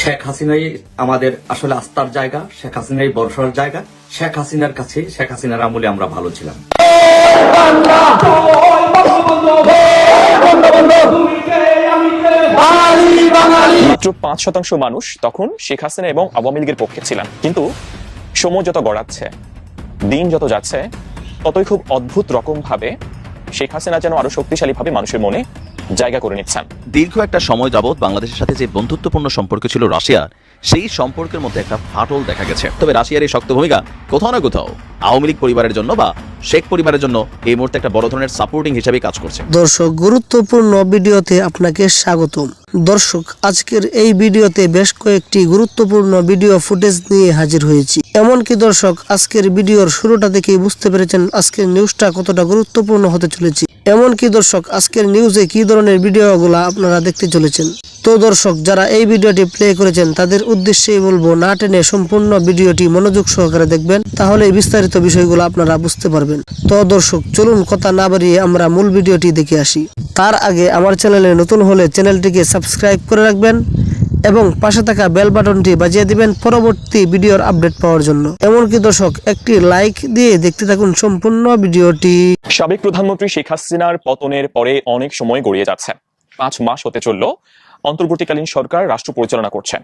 শেখ হাসিনাই আমাদের আসলে আস্থার জায়গা, শেখ হাসিনাই ভরসার জায়গা। শেখ হাসিনার কাছে, শেখ হাসিনার আমলে আমরা ভালো ছিলাম। মাত্র ৫% মানুষ তখন শেখ হাসিনা এবং আওয়ামী লীগের পক্ষে ছিলেন, কিন্তু সময় যত গড়াচ্ছে, দিন যত যাচ্ছে, ততই খুব অদ্ভুত রকম ভাবে শেখ হাসিনা যেন আরো শক্তিশালী ভাবে মানুষের মনে জায়গা করে নিচ্ছেন। দীর্ঘ একটা সময় যাবৎ বাংলাদেশের সাথে যে বন্ধুত্বপূর্ণ সম্পর্ক ছিল রাশিয়ার, সেই সম্পর্কের মধ্যে একটা ফাটল দেখা গেছে। তবে রাশিয়ার এই শক্ত ভূমিকা কোথাও না কোথাও আওয়ামী লীগ পরিবারের জন্য বা শেখ পরিবারের জন্য এই মুহূর্তে একটা বড় ধরনের সাপোর্টিং হিসেবে কাজ করছে। দর্শক, গুরুত্বপূর্ণ ভিডিওতে আপনাকে স্বাগতম। দর্শক, আজকের এই ভিডিওতে বেশ কয়েকটি গুরুত্বপূর্ণ ভিডিও ফুটেজ নিয়ে হাজির হয়েছি। এমনকি দর্শক, আজকের ভিডিওর শুরুটা দেখেই বুঝতে পেরেছেন আজকের নিউজটা কতটা গুরুত্বপূর্ণ হতে চলেছে। এমনকি দর্শক, আজকের নিউজে কি ধরনের ভিডিওগুলো আপনারা দেখতে চলেছেন। তো দর্শক, যারা এই ভিডিওটি প্লে করেছেন তাদের উদ্দেশ্যেই বলবো, না টেনে সম্পূর্ণ ভিডিওটি মনোযোগ সহকারে দেখবেন, তাহলে বিস্তারিত বিষয়গুলো আপনারা বুঝতে পারবেন। তো দর্শক, চলুন কথা না বাড়িয়ে আমরা মূল ভিডিওটি দেখে আসি। তার আগে আমার চ্যানেলে নতুন হলে চ্যানেলটিকে সাবস্ক্রাইব করে রাখবেন এবং পাশে থাকা বেল বাটনটি বাজিয়ে দিবেন পরবর্তী ভিডিওর আপডেট পাওয়ার জন্য। এমনকি দর্শক, একটি লাইক দিয়ে দেখতে থাকুন সম্পূর্ণ ভিডিওটি। সাবেক প্রধানমন্ত্রী শেখ হাসিনার পতনের পরে অনেক সময় গড়িয়ে যাচ্ছে। 5 মাস হতে চলল অন্তর্বর্তীকালীন সরকার রাষ্ট্র পরিচালনা করছে।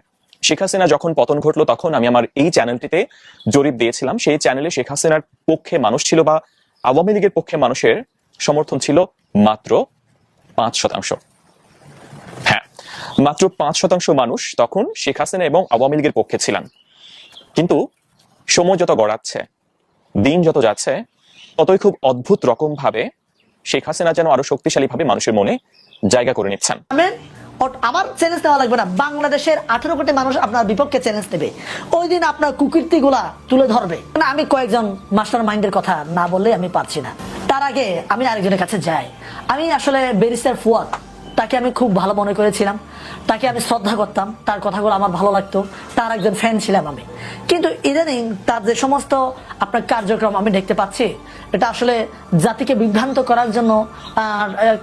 শেখ হাসিনা যখন পতন ঘটলো তখন আমি আমার এই চ্যানেলটিতে জরিপ দিয়েছিলাম। সেই চ্যানেলে শেখ হাসিনার পক্ষে মানুষ ছিল বা আওয়ামী লীগের পক্ষে মানুষের সমর্থন ছিল মাত্র 5%। হ্যাঁ, মাত্র 5% মানুষ তখন শেখ হাসিনা এবং আওয়ামী লীগের পক্ষে ছিলেন, কিন্তু সময় যত গড়াচ্ছে, দিন যত যাচ্ছে, ততই খুব অদ্ভুত রকম ভাবে শেখ হাসিনা যেন আরো শক্তিশালী ভাবে মানুষের মনে জায়গা করে নিচ্ছেন। আমার চ্যালেঞ্জ নেওয়া লাগবে না, বাংলাদেশের 18 কোটি মানুষ আপনার বিপক্ষে চ্যালেঞ্জ নেবে। ওই দিন আপনার কুকীর্তি গুলা তুলে ধরবে। আমি কয়েকজন মাস্টার মাইন্ডের কথা না বললে আমি পারছি না। তার আগে আমি আরেকজনের কাছে যাই। আমি আসলে ব্যারিস্টার ফুয়াদ, তাকে আমি খুব ভালো মনে করেছিলাম, তাকে আমি শ্রদ্ধা করতাম, তার কথাগুলো আমার ভালো লাগতো, তার একজন ফ্যান ছিলাম আমি। কিন্তু ইদানিং তার যে সমস্ত আপনার কার্যক্রম আমি দেখতে পাচ্ছি, এটা আসলে জাতিকে বিভ্রান্ত করার জন্য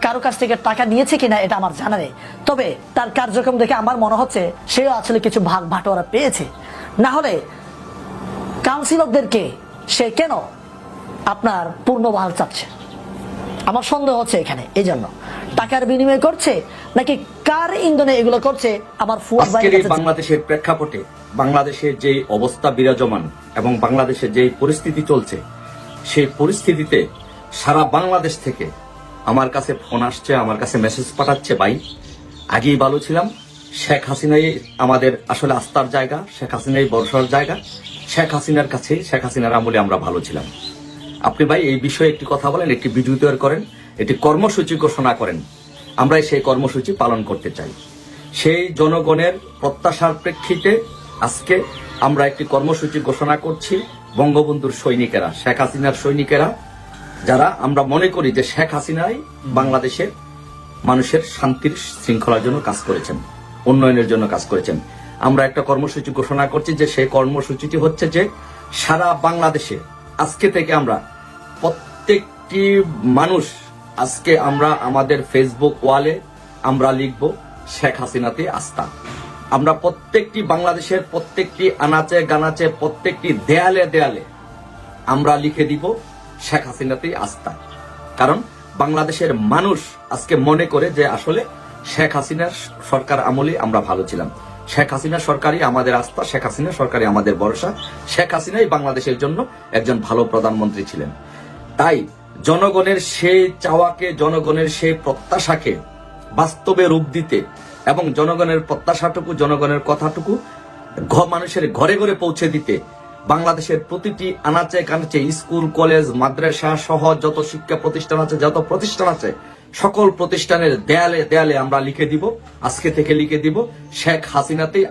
কারো কাছ থেকে টাকা নিয়েছে কিনা এটা আমার জানা নেই। তবে তার কার্যক্রম দেখে আমার মনে হচ্ছে সেও আসলে কিছু ভাগ ভাটোয়ারা পেয়েছে। না হলে কাউন্সিলরদেরকে সে কেন আপনার পূর্ণ বহাল চাচ্ছে, আমার সন্দেহ হচ্ছে এখানে। এই জন্য টাকার বিনিময় করছে নাকি কার ইন্ধনে এগুলো করছে আমার ফুয়াদ ভাই। বাংলাদেশের প্রেক্ষাপটে বাংলাদেশের যে অবস্থা বিরাজমান এবং বাংলাদেশের যে পরিস্থিতি চলছে, সেই পরিস্থিতিতে সারা বাংলাদেশ থেকে আমার কাছে ফোন আসছে, আমার কাছে মেসেজ পাঠাচ্ছে, ভাই আগেই ভালো ছিলাম, শেখ হাসিনাই আমাদের আসলে আস্থার জায়গা, শেখ হাসিনাই ভরসার জায়গা। শেখ হাসিনার কাছে, শেখ হাসিনার আমলে আমরা ভালো ছিলাম। আপনি ভাই এই বিষয়ে একটি কথা বলেন, একটি ভিডিও তৈরি করেন, একটি কর্মসূচি ঘোষণা করেন। আমরা সেই কর্মসূচি পালন করতে চাই। সেই জনগণের প্রত্যাশার প্রেক্ষিতে আজকে আমরা একটি কর্মসূচি ঘোষণা করছি। বঙ্গবন্ধুর সৈনিকেরা, শেখ হাসিনার সৈনিকেরা, যারা আমরা মনে করি যে শেখ হাসিনাই বাংলাদেশের মানুষের শান্তির শৃঙ্খলার জন্য কাজ করেছেন, উন্নয়নের জন্য কাজ করেছেন। আমরা একটা কর্মসূচি ঘোষণা করছি, যে সেই কর্মসূচিটি হচ্ছে যে সারা বাংলাদেশে আজকে থেকে আমরা প্রত্যেকটি মানুষ, আজকে আমরা আমাদের ফেসবুক ওয়ালে আমরা লিখব শেখ হাসিনাতে আস্থা। আমরা প্রত্যেকটি বাংলাদেশের প্রত্যেকটি আনাচে গানাচে, প্রত্যেকটি দেয়ালে দেয়ালে আমরা লিখে দিব শেখ হাসিনাতে আস্থা। কারণ বাংলাদেশের মানুষ আজকে মনে করে যে আসলে শেখ হাসিনার সরকার আমলে আমরা ভালো ছিলাম। শেখ হাসিনা সরকারই আমাদের আস্থা, শেখ হাসিনা সরকারই আমাদের ভরসা। শেখ হাসিনাই বাংলাদেশের জন্য একজন ভালো প্রধানমন্ত্রী ছিলেন। তাই জনগণের সেই চাওয়াকে, জনগণের সেই প্রত্যাশাকে বাস্তবে রূপ দিতে এবং জনগণের প্রত্যাশাটুকু, জনগণের কথাটুকু মানুষের ঘরে ঘরে পৌঁছে দিতে বাংলাদেশের প্রতিটি আনাচে কানাচে, স্কুল, কলেজ, মাদ্রাসা সহ যত শিক্ষা প্রতিষ্ঠান আছে, যত প্রতিষ্ঠান আছে, সকল প্রতিষ্ঠানের দেয়ালে দেয়ালে আমরা লিখে দিব, আজকে থেকে লিখে দিব শেখ হাসিনাতেই